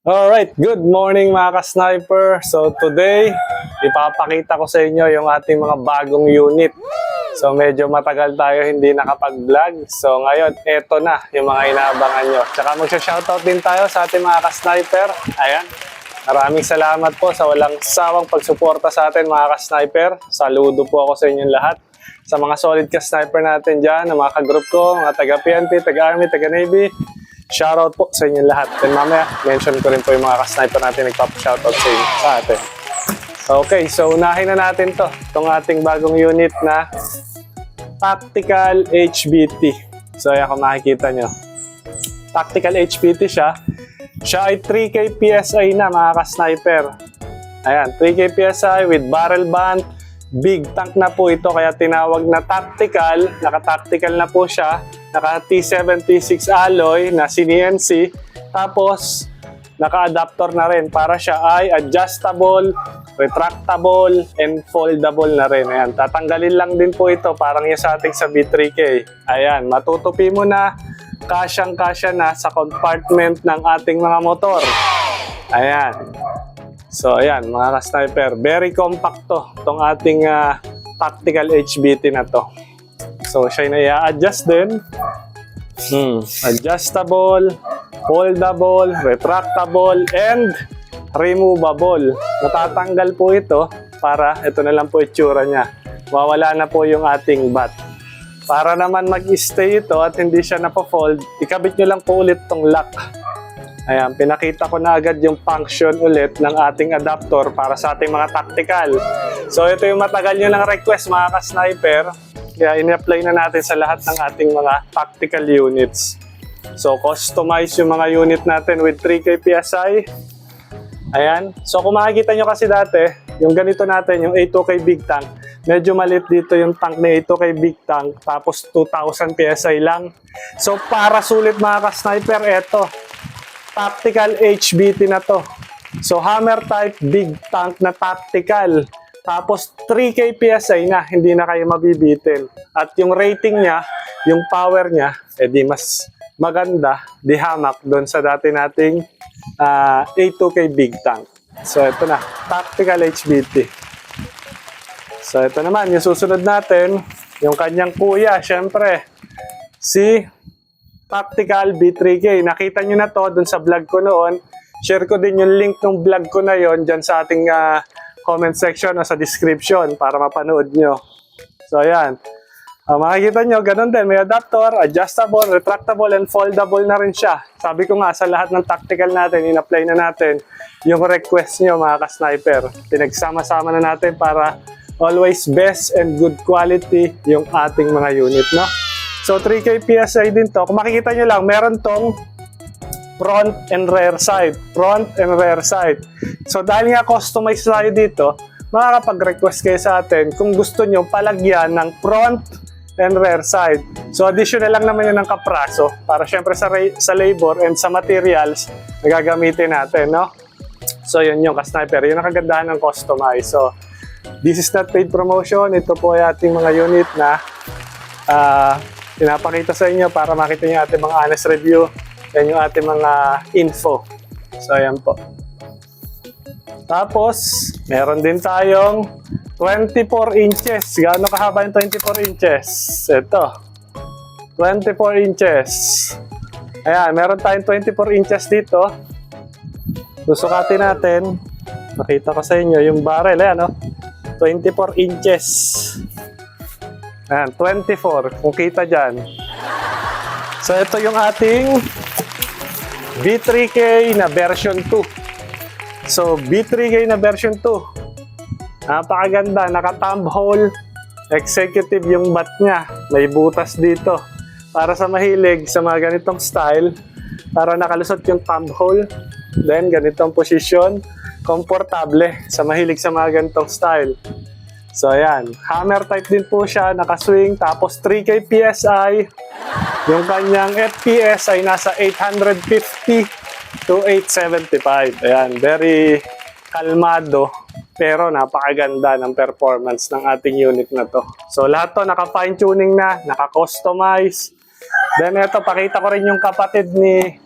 Alright, good morning mga ka-sniper. So today, ipapakita ko sa inyo yung ating mga bagong unit. So medyo matagal tayo hindi nakapag-vlog. So ngayon, eto na yung mga inaabangan nyo. Tsaka magsha-shoutout din tayo sa ating mga ka-sniper. Ayan, maraming salamat po sa walang sawang pagsuporta sa atin mga ka-sniper. Saludo po ako sa inyong lahat. Sa mga solid ka-sniper natin dyan, ng mga ka-group ko, mga taga-PNP, taga-Army, taga-Navy. Shoutout po sa inyo lahat. And mamaya, mention ko rin po yung mga ka-sniper natin nagpapa-shoutout sa inyo, sa atin. Okay, so unahin na natin to. Itong ating bagong unit na Tactical HBT. So ayan kung makikita nyo. Tactical HBT siya. Siya ay 3K PSI na mga ka-sniper. Ayan, 3K PSI with barrel band. Big tank na po ito kaya tinawag na tactical. Naka-tactical na po siya. Naka T7, T6 alloy na CNC. Tapos, naka-adapter na rin para siya ay adjustable, retractable, and foldable na rin. Ayan, tatanggalin lang din po ito parang yung sa ating sa B3K. Ayan, matutupi mo na, kasyang-kasya na sa compartment ng ating mga motor. Ayan. So, ayan, mga ka-sniper. Very compact to, itong ating tactical HBT na to. So, siya na i-adjust din. Adjustable, foldable, retractable, and removable. Natatanggal po ito para ito na lang po itsura niya. Mawala na po yung ating bat. Para naman mag-stay ito at hindi siya napo-fold, ikabit nyo lang po ulit tong lock. Ayan, pinakita ko na agad yung function ulit ng ating adapter para sa ating mga tactical. So, ito yung matagal nyo ng request mga ka-sniper. Kaya in-apply na natin sa lahat ng ating mga tactical units. So, customize yung mga unit natin with 3K PSI. Ayan. So, kung makikita nyo kasi dati, yung ganito natin, yung A2K Big Tank, medyo maliit dito yung tank na A2K Big Tank, tapos 2,000 PSI lang. So, para sulit mga ka-sniper, eto. Tactical HBT na to. So, hammer type Big Tank na tactical. Tapos 3K PSI na, hindi na kayo mabibitin. At yung rating niya, yung power niya, di mas maganda, di hamak doon sa dati nating A2K Big Tank. So ito na, Tactical HBT. So ito naman, yung susunod natin, yung kanyang kuya, syempre, si Tactical B3K. Nakita nyo na to doon sa vlog ko noon. Share ko din yung link ng vlog ko na yon dyan sa ating comment section o sa description para mapanood nyo. So, ayan. Makikita nyo, ganun din. May adapter, adjustable, retractable, and foldable na rin siya. Sabi ko nga, sa lahat ng tactical natin, in-apply na natin yung request nyo, mga ka-sniper. Pinagsama-sama na natin para always best and good quality yung ating mga unit, no? So, 3K PSI din to. Kung makikita nyo lang, meron tong front and rear side. Front and rear side. So dahil nga customize tayo dito, makakapag-request kayo sa atin kung gusto nyo palagyan ng front and rear side. So additional lang naman yun ng kapraso para syempre sa labor and sa materials na gagamitin natin, no? So yun yung ka-sniper. Yun ang kagandahan ng customize. So this is not paid promotion. Ito po ay ating mga unit na pinapakita sa inyo para makita nyo ating mga honest review. Yan yung ating mga info. So, ayan po. Tapos, meron din tayong 24 inches. Gaano kahaba yung 24 inches? Ito. 24 inches. Ayan, meron tayong 24 inches dito. Susukatin natin. Nakita ko sa inyo yung barrel. Ayan, no? 24 inches. Ayan, 24. Kung kita dyan. So, ito yung ating B3K na version 2. So, B3K na version 2. Napakaganda. Naka-thumb hole. Executive yung bat niya. May butas dito. Para sa mahilig sa mga ganitong style. Para nakalusot yung thumb hole. Then, ganitong posisyon. Komportable sa mahilig sa mga ganitong style. So, ayan. Hammer type din po siya. Naka-swing. Tapos, 3K PSI. Yung kanyang FPS ay nasa 850 to 875. Ayan, very kalmado pero napakaganda ng performance ng ating unit na to. So lahat to naka-fine tuning na, naka-customize. Then ito, pakita ko rin yung kapatid ni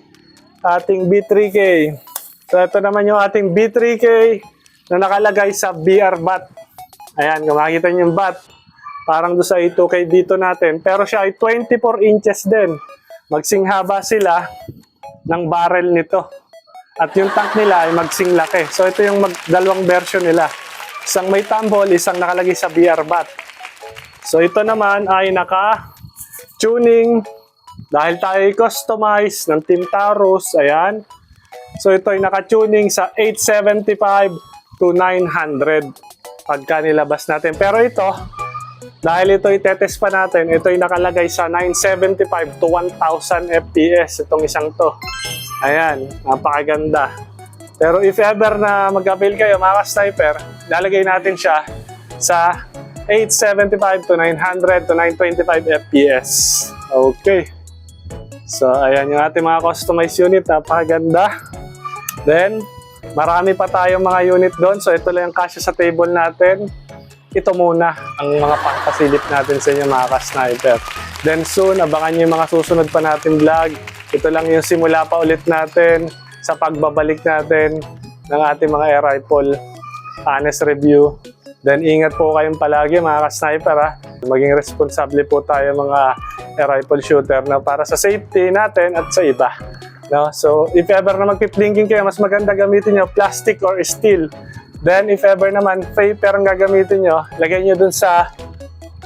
ating B3K. So ito naman yung ating B3K na nakalagay sa BR bat. Ayan, kung makikita niyo yung bat, parang doon sa A2K dito natin. Pero siya ay 24 inches din. Magsinghaba sila ng barrel nito. At yung tank nila ay magsing laki. So ito yung dalawang version nila. Isang may thumb hole, isang nakalagay sa BR bat. So ito naman ay naka-tuning dahil tayo customize ng Team Taurus. Ayan. So ito ay naka-tuning sa 875 to 900 pagka nilabas natin. Pero ito, dahil ito itetest pa natin, ito ay nakalagay sa 975 to 1000 FPS itong isang to. Ayan, napakaganda. Pero if ever na mag-avail kayo mga ka-sniper, lalagay natin siya sa 875 to 900 to 925 FPS. Okay. So, ayan yung ating mga customized unit. Napakaganda. Then, marami pa tayong mga unit doon. So, ito lang yung kasya sa table natin. Ito muna ang mga pangpasilip natin sa inyo mga ka-sniper. Then soon, abangan nyo yung mga susunod pa natin vlog. Ito lang yung simula pa ulit natin sa pagbabalik natin ng ating mga air rifle honest review. Then ingat po kayong palagi mga ka-sniper ha. Maging responsable po tayo mga air rifle shooter na para sa safety natin at sa iba. No? So if ever na magpiplinking kayo, mas maganda gamitin nyo plastic or steel. Then if ever naman paper ang gagamitin nyo, lagay nyo dun sa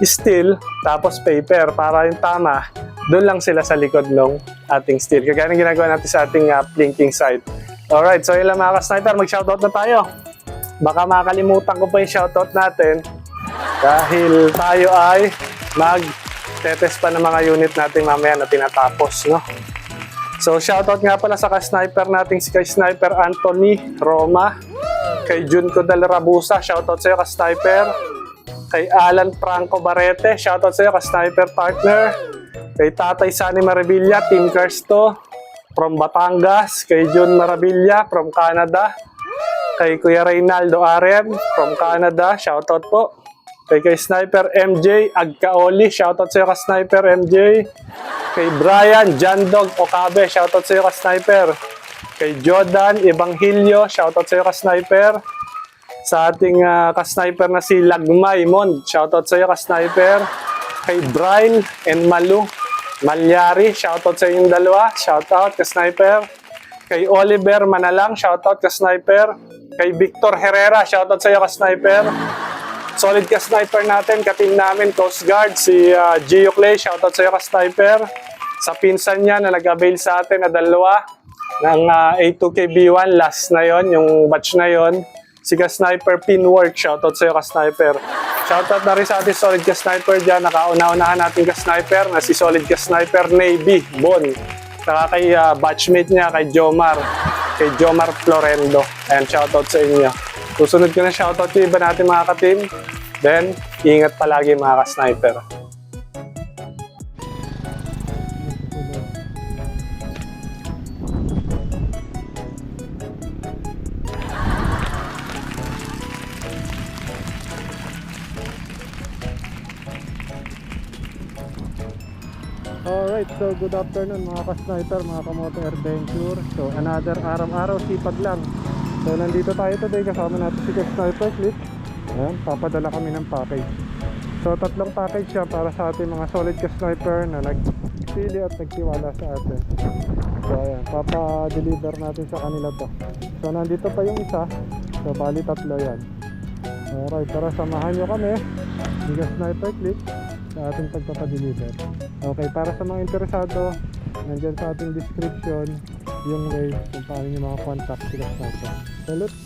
steel tapos paper para yung tama. Doon lang sila sa likod ng ating steel. Kagaya ng ginagawa natin sa ating plinking site. Alright, so yun lang mga ka-sniper, mag-shoutout na tayo. Baka makalimutan ko pa yung shoutout natin dahil tayo ay mag-tetest pa ng mga unit natin mamaya na tinatapos, no? So shoutout nga pala sa ka-sniper natin si ka-sniper Anthony Roma, kay Junco Del Rabusa, shoutout sa iyo ka-sniper, kay Alan Franco Barrete, shoutout sa iyo ka-sniper partner, kay Tatay Sani Marabilla, Team Kersto from Batangas, kay John Marabilla from Canada, kay Kuya Reynaldo Arem from Canada, shoutout po. Kay Sniper MJ Agkaoli, shoutout sa iyo ka-sniper MJ. Kay Brian Jandog Okabe, shoutout sa iyo ka-sniper. Kay Jordan Evangelio, shoutout sa iyo ka-sniper. Sa ating ka-sniper na si Lagmay Mond, shoutout sa iyo ka-sniper. Kay Brian and Malu Malyari, shoutout sa inyong dalawa, shoutout ka-sniper. Kay Oliver Manalang, shoutout ka-sniper. Kay Victor Herrera, shoutout sa iyo ka-sniper. Solid ka-sniper natin, ka-team namin, Coast Guard, si Gio Clay, shoutout sa iyo ka-sniper. Sa pinsan niya na nag-avail sa atin na dalawa ng A2KB1, last na yon, yung batch na yon. Si ka-sniper Pinwork, shoutout sa iyo ka-sniper. Shoutout na rin sa ating solid ka-sniper dyan, nakauna-unahan natin ka-sniper na si solid ka-sniper Navy, Bon. Saka kay batchmate niya, kay Jomar Florendo. Ayan, shoutout sa inyo. Susunod ko na shoutout yung iba natin mga ka-team. Then, ingat palagi mga ka-sniper. Alright, so good afternoon mga ka-sniper, mga kamoto adventure. So another araw-araw sipag lang. So nandito tayo today, kasama natin si ka-sniper Clip. Ayan, papadala kami ng package. So tatlong package siya para sa ating mga solid ka-sniper na nagpili at nagtiwala sa atin. So ayan, papadeliver natin sa kanila to. So nandito pa yung isa. So bali tatlo yan. Alright, tara samahan nyo kami ni ka-sniper Clip sa ating pagpapadeliver. Okay, para sa mga interesado, nandyan sa ating description yung way kung paano nyo mga contact sila sa atin. So let's